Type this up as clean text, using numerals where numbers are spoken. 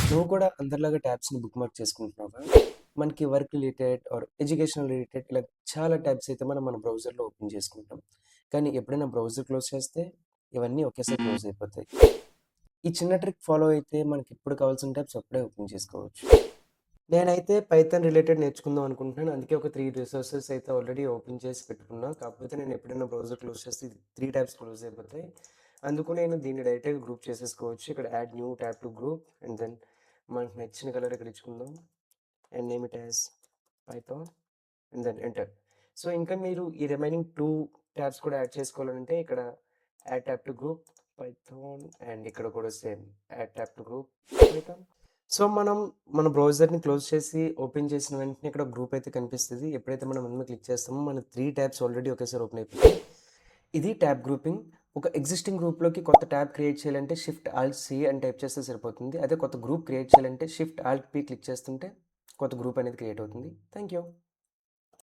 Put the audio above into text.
నువ్వు కూడా అందరిలాగా ట్యాబ్స్‌ని బుక్‌మార్క్ చేసుకుంటున్నావా? మనకి work related are educational related ఇలా చాలా ట్యాబ్స్ అయితే మనం మన బ్రౌజర్‌లో ఓపెన్ చేసుకుంటాం. కానీ ఎప్పుడైనా బ్రౌజర్ క్లోజ్ చేస్తే ఇవన్నీ ఒకేసారి క్లోజ్ అయిపోతాయి. ఈ చిన్న ట్రిక్ ఫాలో అయితే మనకెప్పుడు కావాల్సిన ట్యాబ్స్ అప్పుడే ఓపెన్ చేసుకోవచ్చు. నేనైతే పైథాన్ రిలేటెడ్ నేర్చుకుందాం అనుకుంటున్నాను. అందుకే ఒక 3 రిసోర్సెస్ అయితే ఆల్రెడీ ఓపెన్ చేసి పెట్టుకున్నా. కాకపోతే నేను ఎప్పుడైనా బ్రౌజర్ క్లోజ్ చేస్తే ఇది 3 ట్యాబ్స్ క్లోజ్ అయిపోతాయి. అందుకు నేను దీన్ని డైరెక్ట్‌గా గ్రూప్ చేసేసుకోవచ్చు. ఇక్కడ add new tab to group and then మనకు నచ్చిన కలర్ ఇక్కడ ఇచ్చుకుందాం. And name it as python and then enter. So, ఇంకా మీరు ఈ రిమైనింగ్ 2 ట్యాబ్స్ కూడా యాడ్ చేసుకోవాలంటే ఇక్కడ add tab to group Python and ఇక్కడ కూడా same add tab to group Python. So, మనం మన బ్రౌజర్‌ని క్లోజ్ చేసి ఓపెన్ చేసిన వెంటనే ఇక్కడ గ్రూప్ అయితే కనిపిస్తది. ఎప్పుడైతే మనం అందులో క్లిక్ చేస్తామో మన 3 ట్యాబ్స్ ఆల్రెడీ ఒకేసారి ఓపెన్ అయిపోతాయి. ఇది ట్యాబ్ గ్రూపింగ్. ఒక ఎగ్జిస్టింగ్ గ్రూప్‌లోకి కొత్త ట్యాబ్ క్రియేట్ చేయాలంటే షిఫ్ట్ ఆల్ట్ సి అని టైప్ చేస్తే సరిపోతుంది. అదే కొత్త గ్రూప్ క్రియేట్ చేయాలంటే షిఫ్ట్ ఆల్ట్ పి క్లిక్ చేస్తుంటే కొత్త గ్రూప్ అనేది క్రియేట్ అవుతుంది. Thank you.